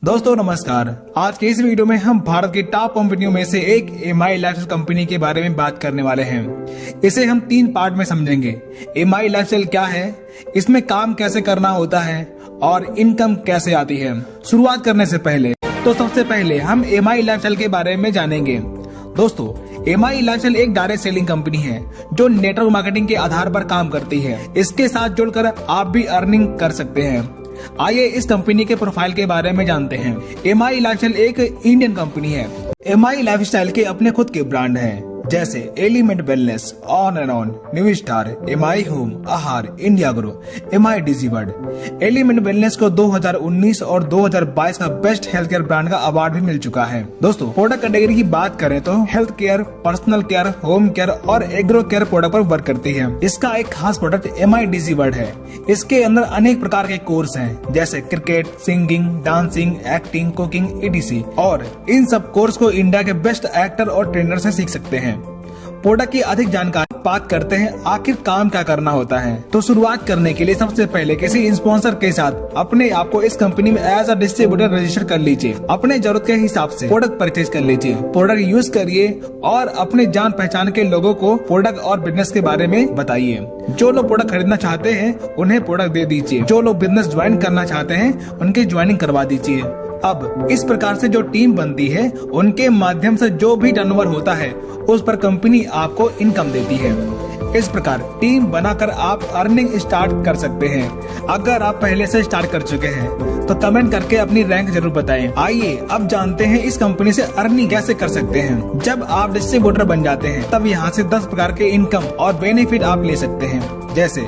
दोस्तों नमस्कार। आज के इस वीडियो में हम भारत की टॉप कंपनियों में से एक एमआई लाइफस्टाइल कंपनी के बारे में बात करने वाले हैं। इसे हम 3 पार्ट में समझेंगे। एमआई लाइफस्टाइल क्या है, इसमें काम कैसे करना होता है और इनकम कैसे आती है। शुरुआत करने से पहले सबसे पहले हम एमआई लाइफस्टाइल के बारे में जानेंगे। दोस्तों, एमआई लाइफस्टाइल एक डायरेक्ट सेलिंग कंपनी है जो नेटवर्क मार्केटिंग के आधार पर काम करती है। इसके साथ जुड़कर आप भी अर्निंग कर सकते हैं। आइए इस कंपनी के प्रोफाइल के बारे में जानते हैं। एमआई लाइफस्टाइल एक इंडियन कंपनी है। एमआई लाइफस्टाइल के अपने खुद के ब्रांड हैं, जैसे Element Wellness, On and On, New Star, MI Home, Aahaar, India Grow, MI Digi World. Element Wellness को 2019 और 2022 का बेस्ट हेल्थ केयर ब्रांड का अवार्ड भी मिल चुका है। दोस्तों, प्रोडक्ट कैटेगरी की बात करें तो health care, personal care, home care और एग्रो केयर प्रोडक्ट पर वर्क करती है। इसका एक खास प्रोडक्ट एमआई डिजी वर्ल्ड है। इसके अंदर अनेक प्रकार के कोर्स हैं, जैसे cricket, singing, dancing, acting, cooking, etc. और इन सब कोर्स को इंडिया के बेस्ट एक्टर और ट्रेनर से सीख सकते हैं। प्रोडक्ट की अधिक जानकारी बात करते हैं, आखिर काम क्या करना होता है। तो शुरुआत करने के लिए सबसे पहले किसी स्पॉन्सर के साथ अपने आप को इस कंपनी में एज अ डिस्ट्रीब्यूटर रजिस्टर कर लीजिए। अपने जरूरत के हिसाब से प्रोडक्ट परचेज कर लीजिए, प्रोडक्ट यूज करिए और अपने जान पहचान के लोगों को प्रोडक्ट और बिजनेस के बारे में बताइए। जो लोग प्रोडक्ट खरीदना चाहते हैं उन्हें प्रोडक्ट दे दीजिए। जो लोग बिजनेस ज्वाइन करना चाहते हैं उनकी ज्वाइनिंग करवा दीजिए। अब इस प्रकार से जो टीम बनती है उनके माध्यम से जो भी टर्नओवर होता है उस पर कंपनी आपको इनकम देती है। इस प्रकार टीम बनाकर आप अर्निंग स्टार्ट कर सकते हैं। अगर आप पहले से स्टार्ट कर चुके हैं तो कमेंट करके अपनी रैंक जरूर बताएं। आइए अब जानते हैं इस कंपनी से अर्निंग कैसे कर सकते हैं। जब आप डिस्ट्रीब्यूटर बन जाते हैं तब यहाँ से 10 प्रकार के इनकम और बेनिफिट आप ले सकते हैं, जैसे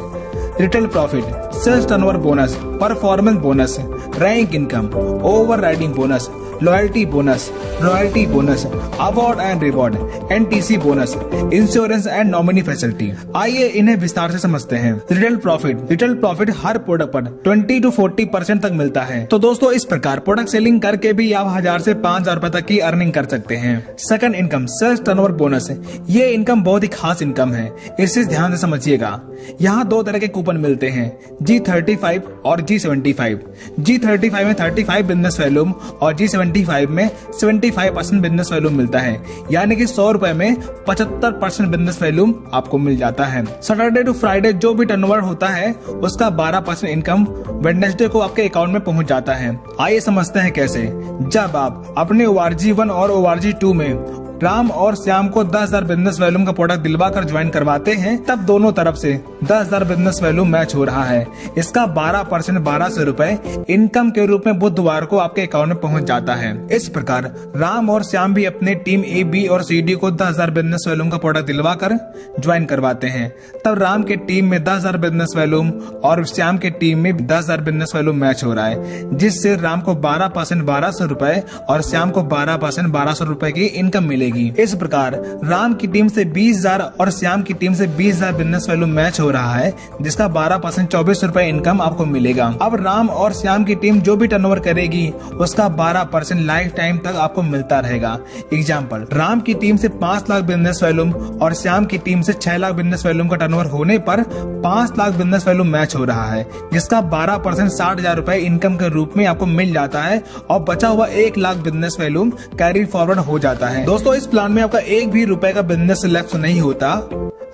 retail profit, sales turnover bonus, performance bonus, rank income, overriding bonus, loyalty bonus, royalty bonus, award and reward, NTC bonus, insurance and nominee facility. आइए इन्हें विस्तार से समझते हैं। रिटेल प्रॉफिट हर प्रोडक्ट पर 20 to 40% तक मिलता है। तो दोस्तों, इस प्रकार प्रोडक्ट सेलिंग करके भी आप 1000 से 5000 रुपए तक की अर्निंग कर सकते हैं। Second income, sales turnover bonus. ये इनकम बहुत ही खास इनकम है, इसे ध्यान से समझिएगा। यहाँ 2 तरह के कूपन मिलते हैं, G35 और G75। G35 में 35 बिजनेस वॉल्यूम और G75 में 75% बिजनेस वॉल्यूम मिलता है, यानी कि 100 रुपए में 75% बिजनेस वॉल्यूम आपको मिल जाता है। सैटरडे टू फ्राइडे जो भी टर्नओवर होता है उसका 12% इनकम वेडनेसडे को आपके अकाउंट में पहुंच जाता है। आइए समझते हैं कैसे। जब आप अपने ORG1 और ORG2 में राम और श्याम को 10,000 बिजनेस वॉल्यूम का प्रोडक्ट दिलवा कर ज्वाइन करवाते हैं, तब दोनों तरफ से 10,000 बिजनेस वॉल्यूम मैच हो रहा है। इसका 12% 1200 रुपए इनकम के रूप में बुधवार को आपके अकाउंट में पहुंच जाता है। इस प्रकार राम और श्याम भी अपने टीम A, B और C, D को 10,000 बिजनेस वॉल्यूम का प्रोडक्ट दिलवा कर ज्वाइन करवाते हैं। तब राम के टीम में 10,000 बिजनेस वॉल्यूम और श्याम के टीम में 10,000 बिजनेस वॉल्यूम मैच हो रहा है, जिससे राम को 12% 1200 रुपए और श्याम को 12% 1200 रुपए की इनकम मिलेगी। इस प्रकार राम की टीम से 20,000 और श्याम की टीम से 20,000 बिजनेस वॉल्यूम मैच हो रहा है, जिसका 12% 24 रुपए इनकम आपको मिलेगा। अब राम और श्याम की टीम जो भी टर्नओवर करेगी उसका 12% लाइफ टाइम तक आपको मिलता रहेगा। एग्जाम्पल, राम की टीम से 5 लाख बिजनेस वॉल्यूम और श्याम की टीम से 6 लाख बिजनेस वॉल्यूम का टर्नओवर होने पर 5 लाख बिजनेस वॉल्यूम मैच हो रहा है, जिसका 12% 60,000 रुपए इनकम के रूप में आपको मिल जाता है और बचा हुआ 1 lakh business volume carry forward हो जाता है। दोस्तों, इस प्लान में आपका 1 भी रुपए का बिजनेस लेफ्ट नहीं होता।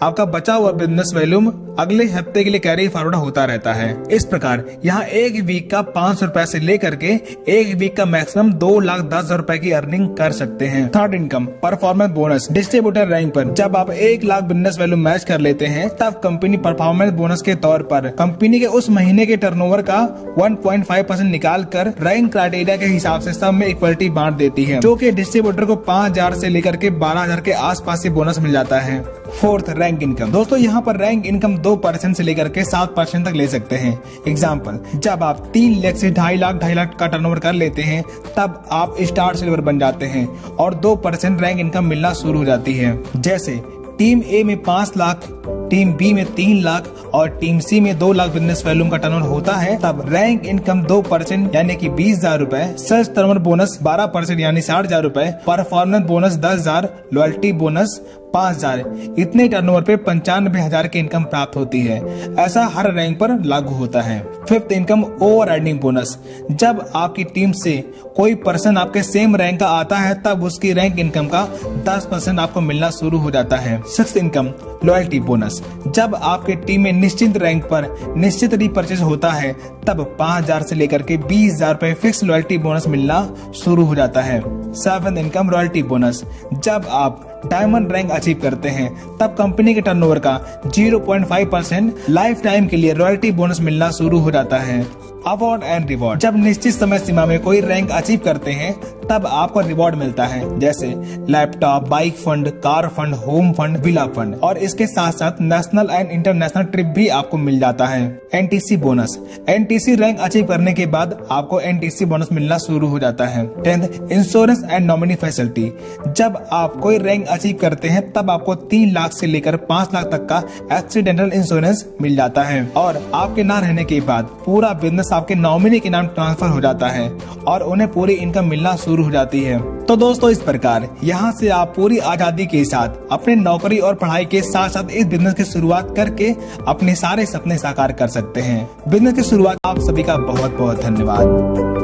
आपका बचा हुआ बिजनेस वॉल्यूम अगले हफ्ते के लिए कैरी फॉरवर्ड होता रहता है। इस प्रकार यहाँ 1 वीक का 500 रुपए से लेकर के 1 वीक का मैक्सिमम 2,10,000 रुपए की अर्निंग कर सकते हैं। Third income, performance bonus. Distributor rank पर जब आप 1 लाख बिजनेस वैल्यू मैच कर लेते हैं तब कंपनी परफॉर्मेंस बोनस के तौर पर कंपनी के उस महीने के टर्नओवर का 1.5% निकाल कर रैंक क्राइटेरिया के हिसाब से सब में इक्वलिटी बांट देती है, जो कि डिस्ट्रीब्यूटर को 5,000 से लेकर के 12,000 के आसपास से बोनस मिल जाता है। Fourth, rank income. दोस्तों, यहाँ पर रैंक इनकम 2% से लेकर के 7% तक ले सकते हैं। एग्जाम्पल, जब आप 3 लाख से 2.5 लाख का टर्नओवर कर लेते हैं तब आप स्टार सिल्वर बन जाते हैं और 2% रैंक इनकम मिलना शुरू हो जाती है। जैसे टीम A में 5 लाख, टीम बी में 3 लाख और टीम सी में 2 लाख बिजनेस वैल्यूम का टर्नओवर होता है, तब रैंक इनकम 2% यानी कि 20,000 रुपए, सर्च टर्नओवर बोनस 12% यानी 60,000 रुपए, परफॉर्मेंस बोनस 10,000, लॉयल्टी बोनस 5,000, इतने टर्नओवर पे 95,000 की इनकम प्राप्त होती है। ऐसा हर रैंक पर लागू होता है। फिफ्थ इनकम ओवरराइडिंग बोनस, जब आपकी टीम से कोई पर्सन आपके सेम रैंक का आता है तब उसकी रैंक इनकम का 10% आपको मिलना शुरू हो जाता है। सिक्स्थ इनकम लॉयल्टी बोनस, जब आपके टीम में निश्चित रैंक पर निश्चित रीपरचेज होता है तब 5,000 से लेकर के 20,000 रुपए फिक्स लॉयल्टी बोनस मिलना शुरू हो जाता है। सेवंथ इनकम रॉयल्टी बोनस, जब आप डायमंड रैंक अचीव करते हैं तब कंपनी के टर्नओवर का 0.5% लाइफ टाइम के लिए रॉयल्टी बोनस मिलना शुरू हो जाता है। अवार्ड एंड रिवॉर्ड, जब निश्चित समय सीमा में कोई रैंक अचीव करते हैं तब आपको रिवॉर्ड मिलता है, जैसे laptop, bike fund, car fund, home fund, villa fund, और इसके साथ साथ नेशनल एंड इंटरनेशनल ट्रिप भी आपको मिल जाता है। NTC bonus, NTC rank achieve करने के बाद आपको एनटीसी बोनस मिलना शुरू हो जाता है। 10th insurance and nominee facility, जब आप कोई रैंक अचीव करते हैं तब आपको 3 लाख से लेकर 5 लाख तक का एक्सीडेंटल इंश्योरेंस मिल जाता है और आपके ना रहने के बाद पूरा बिजनेस आपके नॉमिनी के नाम ट्रांसफर हो जाता है और उन्हें पूरी इनकम मिलना शुरू हो जाती है। तो दोस्तों, इस प्रकार यहाँ से आप पूरी आजादी के साथ अपने नौकरी और पढ़ाई के साथ साथ इस बिजनेस की शुरुआत करके अपने सारे सपने साकार कर सकते हैं। बिजनेस की शुरुआत आप सभी का बहुत बहुत धन्यवाद।